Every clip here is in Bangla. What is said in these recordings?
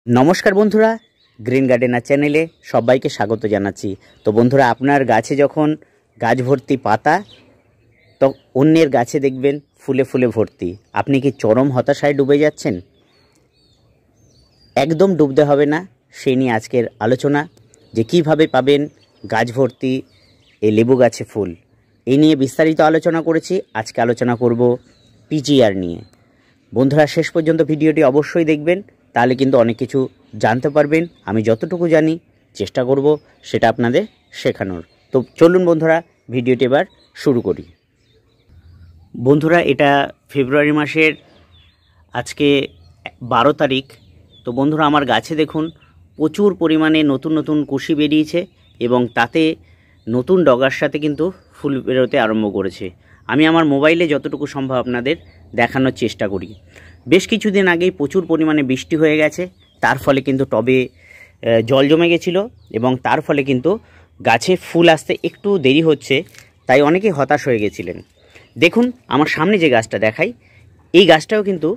नमस्कार बंधुरा ग्रीन गार्डेनार चैनेले सबाइके स्वागत जानाच्छि। तो बंधुरा आपनार गाছে যখন গাছ ভর্তি পাতা তো অন্যের গাছে দেখবেন ফুলে ফুলে ভর্তি, আপনি কি চরম হতাশায় ডুবে যাচ্ছেন? একদম ডুবতে হবে না, সেই নিয়ে আজকের আলোচনা যে কিভাবে পাবেন গাছ ভর্তি এই লেবু গাছে ফুল। এই নিয়ে বিস্তারিত আলোচনা করেছি, আজকে আলোচনা করব পিজিআর নিয়ে। বন্ধুরা শেষ পর্যন্ত ভিডিওটি অবশ্যই দেখবেন, তাহলে কিন্তু অনেক কিছু জানতে পারবেন। আমি যতটুকু জানি চেষ্টা করব সেটা আপনাদের শেখানোর। তো চলুন বন্ধুরা ভিডিওটি এবার শুরু করি। বন্ধুরা এটা ফেব্রুয়ারি মাসের আজকে 12 তারিখ। তো বন্ধুরা আমার গাছে দেখুন প্রচুর পরিমাণে নতুন নতুন কুশি বেরিয়েছে এবং তাতে নতুন ডগার সাথে কিন্তু ফুল বেরোতে আরম্ভ করেছে। আমি আমার মোবাইলে যতটুকু সম্ভব আপনাদের দেখানোর চেষ্টা করি। বেশ কিছুদিন আগেই প্রচুর পরিমাণে বৃষ্টি হয়ে গেছে, তার ফলে কিন্তু টবে জল জমে গেছিলো এবং তার ফলে কিন্তু গাছে ফুল আসতে একটু দেরি হচ্ছে, তাই অনেকেই হতাশ হয়ে গেছিলেন। দেখুন আমার সামনে যে গাছটা দেখাই, এই গাছটাও কিন্তু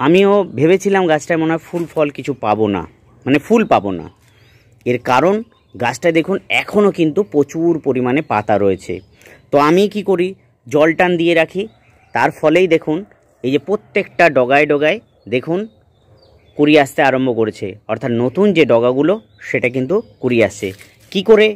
আমিও ভেবেছিলাম গাছটায় মনে হয় ফুল ফল কিছু পাবো না, মানে ফুল পাবো না। এর কারণ গাছটায় দেখুন এখনও কিন্তু প্রচুর পরিমাণে পাতা রয়েছে। তো আমি কি করি, জল টান দিয়ে রাখি, তার ফলেই দেখুন এই যে প্রত্যেকটা ডগায় ডগায় দেখুন কুড়ি আসতে আরম্ভ করেছে, অর্থাৎ নতুন যে ডগাগুলো সেটা কিন্তু কুড়ি আসছে। কি করে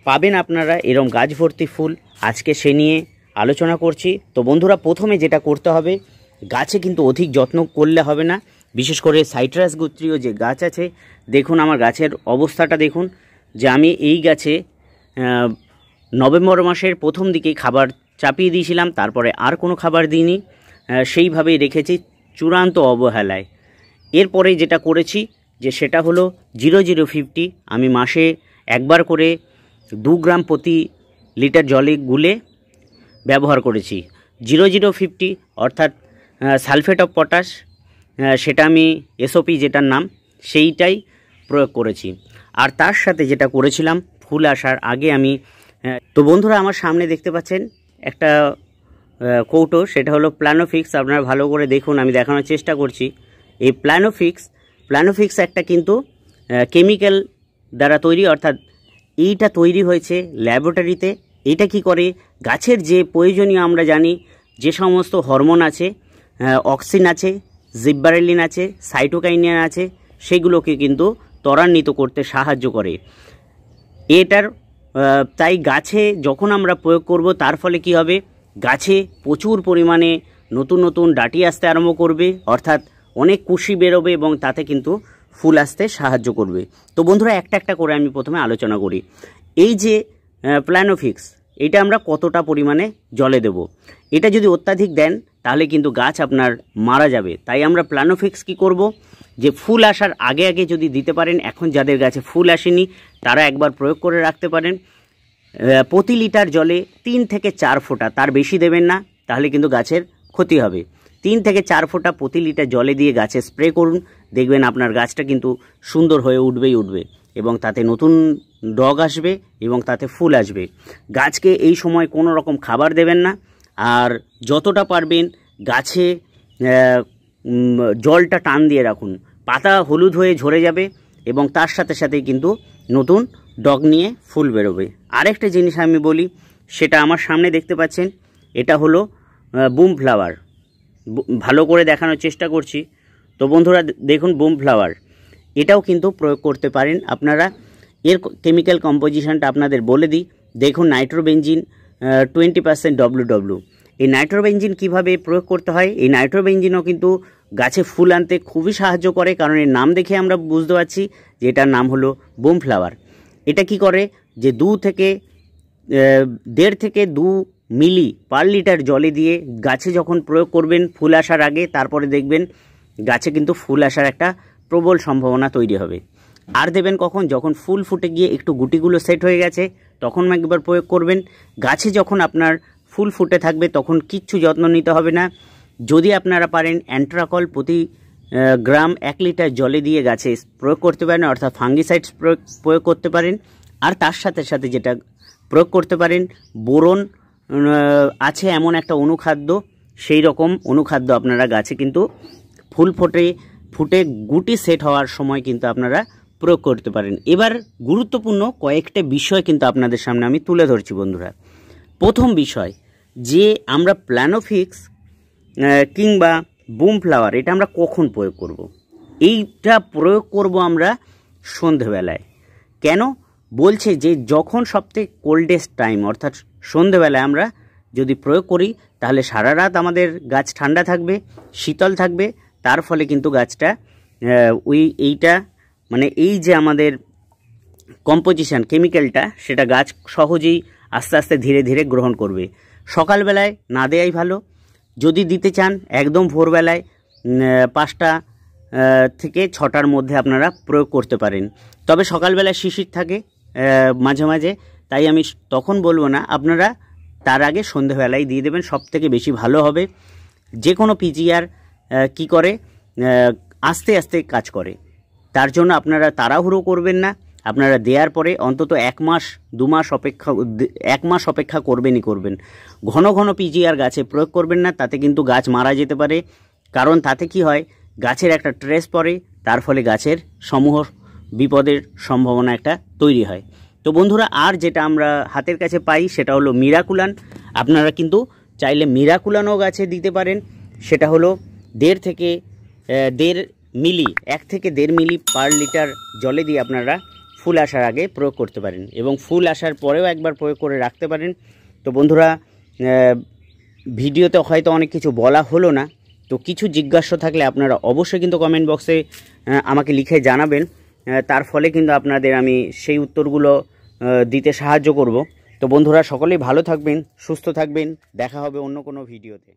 পাবেন আপনারা এরকম গাছ ভর্তি ফুল, আজকে সে নিয়ে আলোচনা করছি। তো বন্ধুরা প্রথমে যেটা করতে হবে, গাছে কিন্তু অধিক যত্ন করলে হবে না, বিশেষ করে সাইট্রাস গোত্রীয় যে গাছ আছে, দেখুন আমার গাছের অবস্থাটা দেখুন যে আমি এই গাছে নভেম্বর মাসের প্রথম দিকেই খাবার চাপিয়ে দিয়েছিলাম, তারপরে আর কোনো খাবার দিইনি, সেইভাবেই রেখেছি চূড়ান্ত অবহেলায়। এরপরে যেটা করেছি যে সেটা হলো 0050 আমি মাসে একবার করে 2 গ্রাম প্রতি লিটার জলে গুলে ব্যবহার করেছি। 0050 অর্থাৎ সালফেট অফ পটাশ, সেটা আমি এসওপি যেটার নাম সেইটাই প্রয়োগ করেছি। আর তার সাথে যেটা করেছিলাম ফুল আসার আগে আমি, তো বন্ধুরা আমার সামনে দেখতে পাচ্ছেন একটা কৌটো, সেটা হলো প্ল্যানোফিক্স। আপনারা ভালো করে দেখুন, আমি দেখানোর চেষ্টা করছি। এই প্ল্যানোফিক্স একটা কিন্তু কেমিক্যাল দ্বারা তৈরি, অর্থাৎ এইটা তৈরি হয়েছে ল্যাবরেটরিতে। এটা কি করে, গাছের যে প্রয়োজনীয় আমরা জানি যে সমস্ত হরমোন আছে, অক্সিন আছে, জিব্বারেলিন আছে, সাইটোকাইনিন আছে, সেগুলোকে কিন্তু ত্বরান্বিত করতে সাহায্য করে। এটার তাই গাছে যখন আমরা প্রয়োগ করব তার ফলে কি হবে, গাছে প্রচুর পরিমাণে নতুন নতুন ডাঁটি আসতে আরম্ভ করবে, অর্থাৎ অনেক কুশি বেরোবে এবং তাতে কিন্তু ফুল আসতে সাহায্য করবে। তো বন্ধুরা একটা একটা করে আমি প্রথমে আলোচনা করি। এই যে প্ল্যানোফিক্স, এটা আমরা কতটা পরিমাণে জলে দেব। এটা যদি অত্যাধিক দেন তাহলে কিন্তু গাছ আপনার মারা যাবে। তাই আমরা প্ল্যানোফিক্স কি করব, যে ফুল আসার আগে আগে যদি দিতে পারেন, এখন যাদের গাছে ফুল আসেনি তারা একবার প্রয়োগ করে রাখতে পারেন। প্রতি লিটার জলে 3 থেকে 4 ফোঁটা, তার বেশি দেবেন না, তাহলে কিন্তু গাছের ক্ষতি হবে। 3 থেকে 4 ফোঁটা প্রতি লিটার জলে দিয়ে গাছে স্প্রে করুন, দেখবেন আপনার গাছটা কিন্তু সুন্দর হয়ে উঠবেই উঠবে এবং তাতে নতুন ডগ আসবে এবং তাতে ফুল আসবে। গাছকে এই সময় কোনো রকম খাবার দেবেন না, আর যতটা পারবেন গাছে জলটা টান দিয়ে রাখুন, পাতা হলুদ হয়ে ঝরে যাবে এবং তার সাথে সাথেই কিন্তু নতুন ডগ নিয়ে ফুল বেরোবে। আরেকটা জিনিস আমি বলি, সেটা আমার সামনে দেখতে পাচ্ছেন, এটা হলো বুম ফ্লাওয়ার। ভালো করে দেখানোর চেষ্টা করছি। তো বন্ধুরা দেখুন বুম ফ্লাওয়ার, এটাও কিন্তু প্রয়োগ করতে পারেন আপনারা। এর কেমিক্যাল কম্পোজিশনটা আপনাদের বলে দিই। দেখুন নাইট্রোবেনজিন 20% WW। এই নাইট্রোবেনজিন কিভাবে প্রয়োগ করতে হয়, এই নাইট্রোবেনজিনও কিন্তু গাছে ফুল আনতে খুবই সাহায্য করে, কারণ এর নাম দেখে আমরা বুঝতে পারছি যে এটার নাম হলো বুম ফ্লাওয়ার। এটা কি করে, যে 1.5 থেকে 2 মিলি পার লিটার জলে দিয়ে গাছে যখন প্রয়োগ করবেন ফুল আসার আগে, তারপরে দেখবেন গাছে কিন্তু ফুল আসার একটা প্রবল সম্ভাবনা তৈরি হবে। আর দেবেন কখন, যখন ফুল ফুটে গিয়ে একটু গুটিগুলো সেট হয়ে গেছে তখন একবার প্রয়োগ করবেন। গাছে যখন আপনার ফুল ফুটে থাকবে তখন কিচ্ছু যত্ন নিতে হবে না। যদি আপনারা পারেন অ্যান্ট্রাকল প্রতি গ্রাম 1 লিটার জলে দিয়ে গাছে প্রয়োগ করতে পারেন, অর্থাৎ ফাঙ্গিসাইডস প্রয়োগ করতে পারেন। আর তার সাথে সাথে যেটা প্রয়োগ করতে পারেন, বোরন আছে এমন একটা অনুখাদ্য, সেই রকম অনুখাদ্য আপনারা গাছে কিন্তু ফুল ফোটে ফুটে গুটি সেট হওয়ার সময় কিন্তু আপনারা প্রয়োগ করতে পারেন। এবার গুরুত্বপূর্ণ কয়েকটা বিষয় কিন্তু আপনাদের সামনে আমি তুলে ধরছি বন্ধুরা। প্রথম বিষয়, যে আমরা প্ল্যানোফিক্স কিংবা বুম ফ্লাওয়ার এটা আমরা কখন প্রয়োগ করব। এইটা প্রয়োগ করব আমরা সন্ধেবেলায়। কেন বলছে যে যখন সবথেকে কোল্ডেস্ট টাইম অর্থাৎ সন্ধেবেলায় আমরা যদি প্রয়োগ করি তাহলে সারা রাত আমাদের গাছ ঠান্ডা থাকবে, শীতল থাকবে, তার ফলে কিন্তু গাছটা এইটা মানে এই যে আমাদের কম্পোজিশন কেমিক্যালটা সেটা গাছ সহজেই আস্তে আস্তে ধীরে ধীরে গ্রহণ করবে। সকালবেলায় না দেয়াই ভালো, যদি দিতে চান একদম ভোরবেলায় 5টা থেকে 6টার মধ্যে আপনারা প্রয়োগ করতে পারেন। তবে সকালবেলায় শিশির থাকে মাঝে মাঝে, তাই আমি তখন বলবো না, আপনারা তার আগে সন্ধেবেলায় দিয়ে দেবেন, সব থেকে বেশি ভালো হবে। যে কোনো পিজিআর কি করে আস্তে আস্তে কাজ করে, তার জন্য আপনারা তাড়াহুড়ো করবেন না। আপনারা দেওয়ার পরে অন্তত 1 মাস 2 মাস অপেক্ষা করবেনই করবেন। ঘন ঘন পিজিআর গাছে প্রয়োগ করবেন না, তাতে কিন্তু গাছ মারা যেতে পারে। কারণ তাতে কি হয়, গাছের একটা ট্রেস পড়ে, তার ফলে গাছের সমূহ বিপদের সম্ভাবনা একটা তৈরি হয়। তো বন্ধুরা, আর যেটা আমরা হাতের কাছে পাই সেটা হলো মিরাকুলান। আপনারা কিন্তু চাইলে মিরাকুলানও গাছে দিতে পারেন। সেটা হলো 1.5 থেকে 1.5 মিলি 1 থেকে 1.5 মিলি পার লিটার জলে দিয়ে আপনারা ফুল আসার আগে প্রয়োগ করতে পারেন এবং ফুল আসার পরেও একবার প্রয়োগ করে রাখতে পারেন। তো বন্ধুরা, ভিডিওতে হয়তো অনেক কিছু বলা হলো না, তো কিছু জিজ্ঞাসা থাকলে আপনারা অবশ্যই কিন্তু কমেন্ট বক্সে আমাকে লিখে জানাবেন। তার ফলে কিন্তু আপনাদের আমি সেই উত্তরগুলো দিতে সাহায্য করব। তো বন্ধুরা, সকলেই ভালো থাকবেন, সুস্থ থাকবেন, দেখা হবে অন্য কোনো ভিডিওতে।